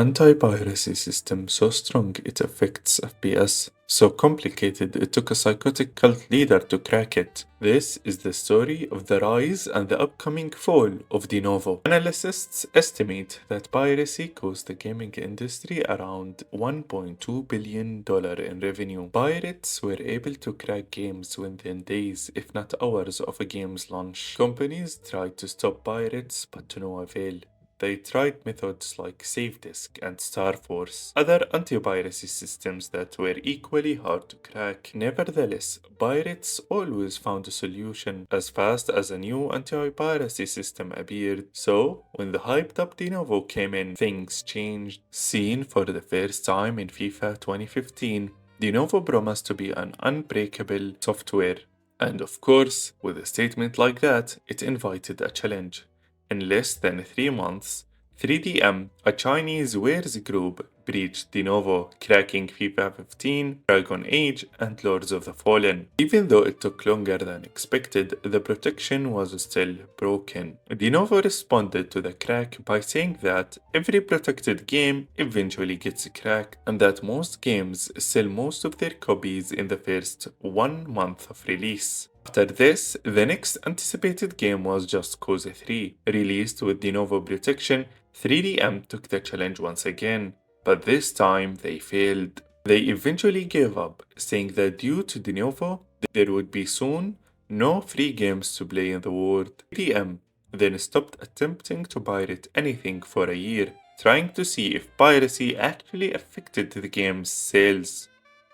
anti-piracy system so strong it affects FPS, so complicated it took a psychotic cult leader to crack it. This is the story of the rise and the upcoming fall of Denuvo. Analysts estimate that piracy cost the gaming industry around $1.2 billion in revenue. Pirates were able to crack games within days, if not hours, of a game's launch. Companies tried to stop pirates, but to no avail. They tried methods like SafeDisk and Star Force, other anti-piracy systems that were equally hard to crack. Nevertheless, pirates always found a solution as fast as a new anti-piracy system appeared. So, when the hyped up Denuvo came in, things changed. Seen for the first time in FIFA 2015, Denuvo promised to be an unbreakable software. And of course, with a statement like that, it invited a challenge. In less than 3 months, 3DM, a Chinese wares group, breached Denuvo, cracking FIFA 15, Dragon Age, and Lords of the Fallen. Even though it took longer than expected, the protection was still broken. Denuvo responded to the crack by saying that every protected game eventually gets cracked, and that most games sell most of their copies in the first 1 month of release. After this, the next anticipated game was Just Cause 3. Released with Denuvo protection, 3DM took the challenge once again, but this time they failed. They eventually gave up, saying that due to Denuvo, there would be soon no free games to play in the world. 3DM then stopped attempting to pirate anything for a year, trying to see if piracy actually affected the game's sales.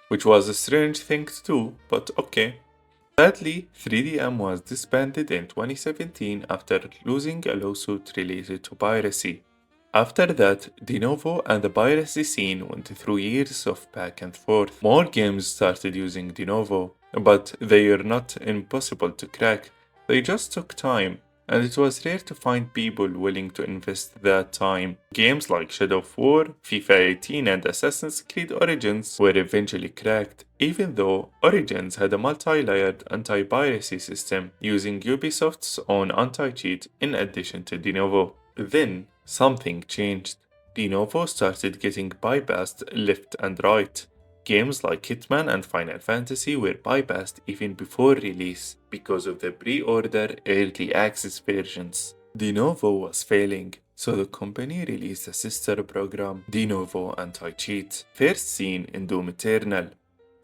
Which was a strange thing to do, but okay. Sadly, 3DM was disbanded in 2017 after losing a lawsuit related to piracy. After that, Denuvo and the piracy scene went through years of back and forth. More games started using Denuvo, but they are not impossible to crack. They just took time, and it was rare to find people willing to invest that time. Games like Shadow of War, FIFA 18, and Assassin's Creed Origins were eventually cracked, even though Origins had a multi-layered anti-piracy system using Ubisoft's own anti-cheat in addition to Denuvo. Then, something changed. Denuvo started getting bypassed left and right. Games like Hitman and Final Fantasy were bypassed even before release because of the pre-order early access versions. Denuvo was failing, so the company released a sister program, Denuvo Anti-Cheat, first seen in Doom Eternal.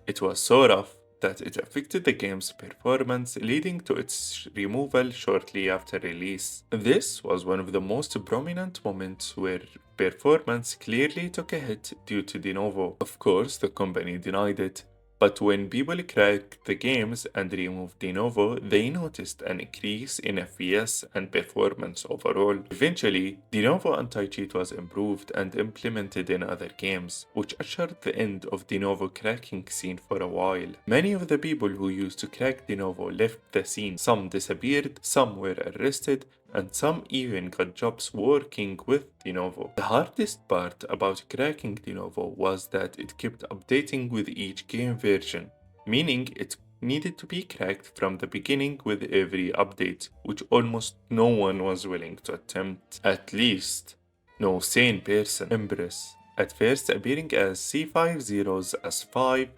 It was so rough that it affected the game's performance, leading to its removal shortly after release. This was one of the most prominent moments where performance clearly took a hit due to Denuvo. Of course, the company denied it, but when people cracked the games and removed Denuvo, they noticed an increase in FPS and performance overall. Eventually, Denuvo anti-cheat was improved and implemented in other games, which ushered the end of Denuvo cracking scene for a while. Many of the people who used to crack Denuvo left the scene. Some disappeared, some were arrested, and some even got jobs working with Denuvo. The hardest part about cracking Denuvo was that it kept updating with each game version, meaning it needed to be cracked from the beginning with every update, which almost no one was willing to attempt. At least, no sane person. Empress, at first appearing as C50's S5,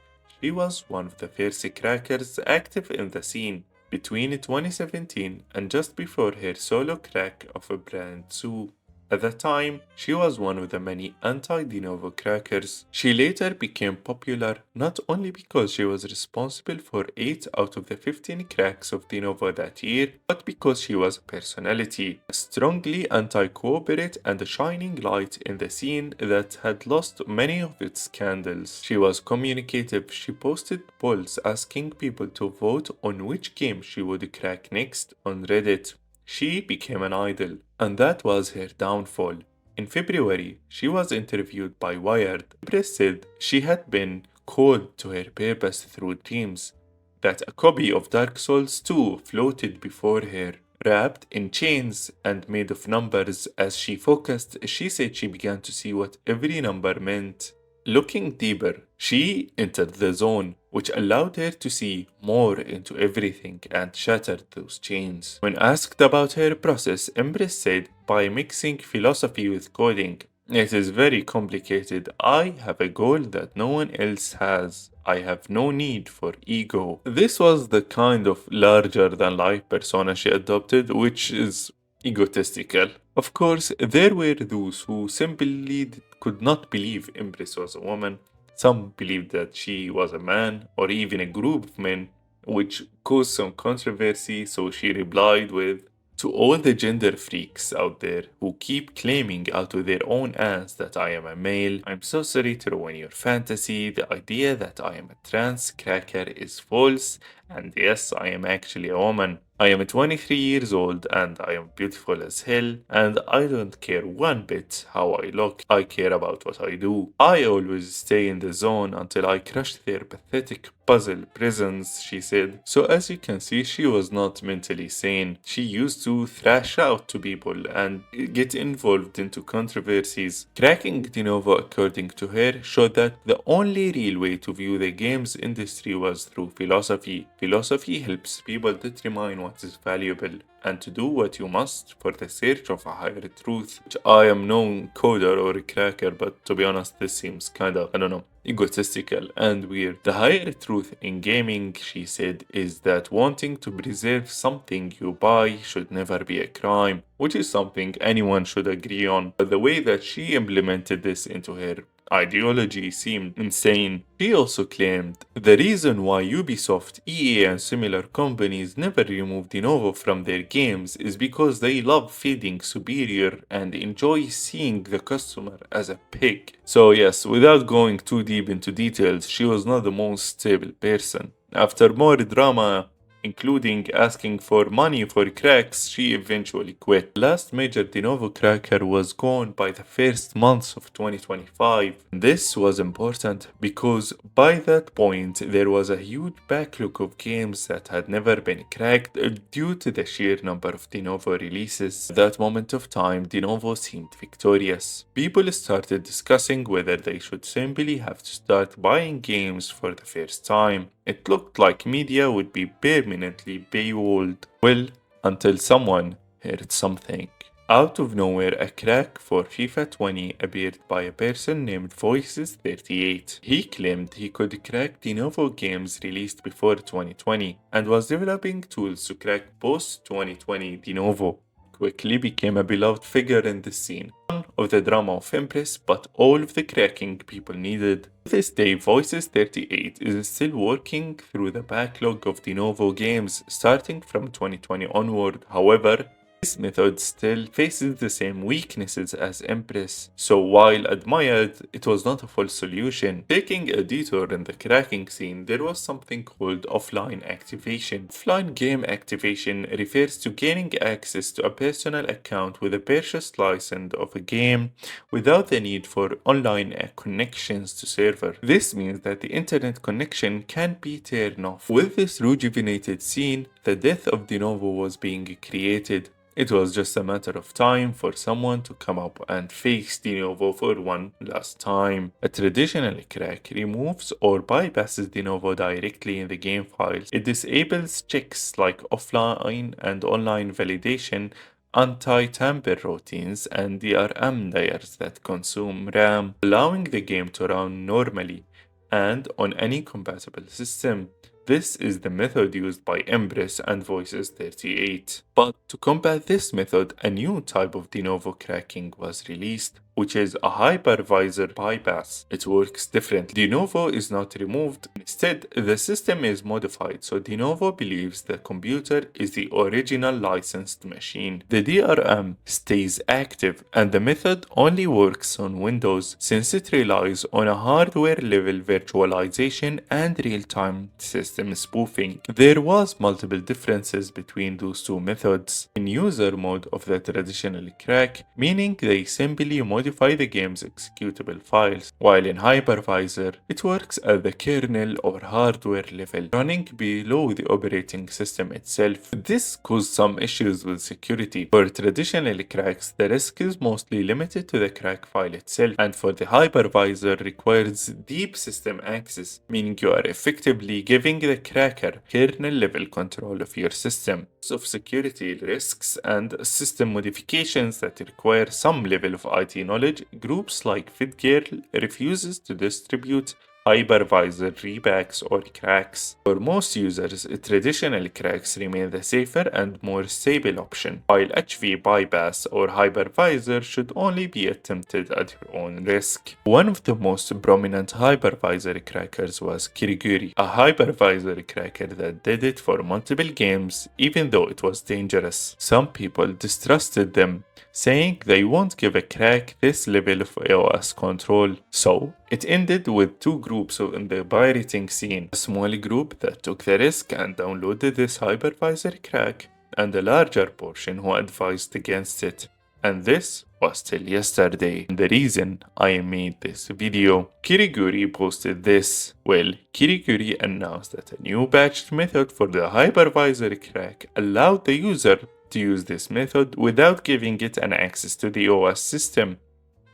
she was one of the first crackers active in the scene between 2017 and just before her solo crack of a brand 2. At the time, she was one of the many anti-Denuvo crackers. She later became popular not only because she was responsible for 8 out of the 15 cracks of Denuvo that year, but because she was a personality, a strongly anti-cooperate and a shining light in the scene that had lost many of its scandals. She was communicative. She posted polls asking people to vote on which game she would crack next on Reddit. She became an idol, and that was her downfall. In February, she was interviewed by Wired. Empress said she had been called to her purpose through dreams, that a copy of Dark Souls 2 floated before her, wrapped in chains and made of numbers. As she focused, she said she began to see what every number meant. Looking deeper, she entered the zone, which allowed her to see more into everything and shattered those chains. When asked about her process, Empress said, by mixing philosophy with coding, It is very complicated. I have a goal that no one else has. I have no need for ego. This was the kind of larger than life persona she adopted, which is egotistical. Of course, there were those who simply could not believe Empress was a woman. Some believed that she was a man, or even a group of men, which caused some controversy, so she replied with, to all the gender freaks out there who keep claiming out of their own ass that I am a male, I'm so sorry to ruin your fantasy. The idea that I am a trans cracker is false, and yes, I am actually a woman. I am 23 years old and I am beautiful as hell, and I don't care one bit how I look. I care about what I do. I always stay in the zone until I crush their pathetic puzzle prisons, she said. So as you can see, she was not mentally sane. She used to thrash out to people and get involved into controversies. Cracking Denuvo, according to her, showed that the only real way to view the games industry was through philosophy. Philosophy helps people determine what is valuable and to do what you must for the search of a higher truth. Which I am no coder or a cracker, but to be honest, this seems kinda, I don't know, egotistical and weird. The higher truth in gaming, she said, is that wanting to preserve something you buy should never be a crime, which is something anyone should agree on. But the way that she implemented this into her ideology seemed insane. She also claimed the reason why Ubisoft, EA, and similar companies never remove Denuvo from their games is because they love feeding superior and enjoy seeing the customer as a pig. So, yes, without going too deep into details, she was not the most stable person. After more drama, including asking for money for cracks, she eventually quit. The last major Denuvo cracker was gone by the first months of 2025. This was important because by that point there was a huge backlog of games that had never been cracked due to the sheer number of Denuvo releases. At that moment of time, Denuvo seemed victorious. People started discussing whether they should simply have to start buying games for the first time. It looked like media would be permanently paywalled. Well, until someone heard something. Out of nowhere, a crack for FIFA 20 appeared by a person named Voices38. He claimed he could crack Denuvo games released before 2020 and was developing tools to crack post-2020 Denuvo. Quickly became a beloved figure in the scene. None of the drama of Empress, but all of the cracking people needed. To this day, Voices38 is still working through the backlog of Denuvo games starting from 2020 onward. However, this method still faces the same weaknesses as Empress, so while admired, it was not a full solution. Taking a detour in the cracking scene, there was something called offline activation. Offline game activation refers to gaining access to a personal account with a purchased license of a game without the need for online connections to server. This means that the internet connection can be turned off. With this rejuvenated scene, the death of Denuvo was being created. It was just a matter of time for someone to come up and fix Denuvo for one last time. A traditional crack removes or bypasses Denuvo directly in the game files. It disables checks like offline and online validation, anti-tamper routines, and DRM layers that consume RAM, allowing the game to run normally and on any compatible system. This is the method used by Empress and Voices38. But to combat this method, a new type of Denuvo cracking was released, which is a hypervisor bypass. It works differently. Denuvo is not removed. Instead, the system is modified, so Denuvo believes the computer is the original licensed machine. The DRM stays active, and the method only works on Windows since it relies on a hardware-level virtualization and real-time system spoofing. There was multiple differences between those two methods. In user mode of the traditional crack, meaning they simply modify the game's executable files, while in Hypervisor, it works at the kernel or hardware level, running below the operating system itself. This caused some issues with security. For traditional cracks, the risk is mostly limited to the crack file itself, and for the Hypervisor requires deep system access, meaning you are effectively giving the cracker kernel level control of your system. of security risks and system modifications that require some level of IT knowledge, groups like FitGirl refuses to distribute hypervisor rebacks or cracks. For most users, traditional cracks remain the safer and more stable option, while HV bypass or hypervisor should only be attempted at your own risk. One of the most prominent hypervisor crackers was Kiriguri, a hypervisor cracker that did it for multiple games even though it was dangerous. Some people distrusted them, saying they won't give a crack this level of iOS control. So, it ended with two groups in the pirating scene. A small group that took the risk and downloaded this hypervisor crack, and a larger portion who advised against it. And this was till yesterday. And the reason I made this video, Kiriguri posted this. Well, Kiriguri announced that a new patched method for the hypervisor crack allowed the user to use this method without giving it an access to the OS system,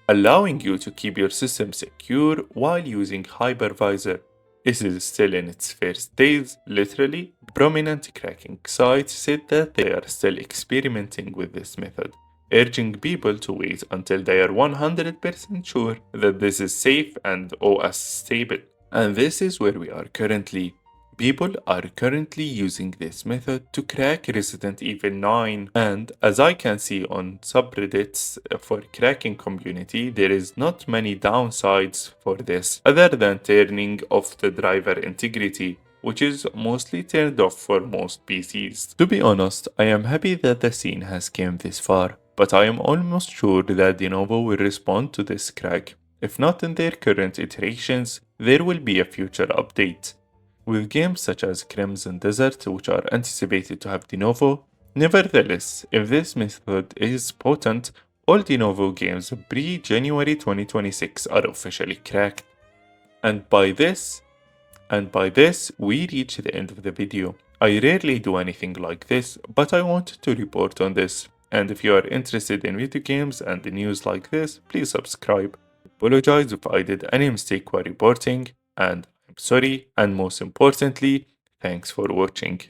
allowing you to keep your system secure while using Hypervisor. This is still in its first days, literally. Prominent cracking sites said that they are still experimenting with this method, urging people to wait until they are 100% sure that this is safe and OS stable. And this is where we are currently. People are currently using this method to crack Resident Evil 9, and as I can see on subreddits for cracking community, there is not many downsides for this other than turning off the driver integrity, which is mostly turned off for most PCs. To be honest, I am happy that the scene has came this far, but I am almost sure that Denuvo will respond to this crack. If not in their current iterations, there will be a future update. With games such as Crimson Desert, which are anticipated to have Denuvo. Nevertheless, if this method is potent, all Denuvo games pre-January 2026 are officially cracked. And by this, we reach the end of the video. I rarely do anything like this, but I wanted to report on this. And if you are interested in video games and the news like this, please subscribe. I apologize if I did any mistake while reporting, and I'm sorry, and most importantly, thanks for watching.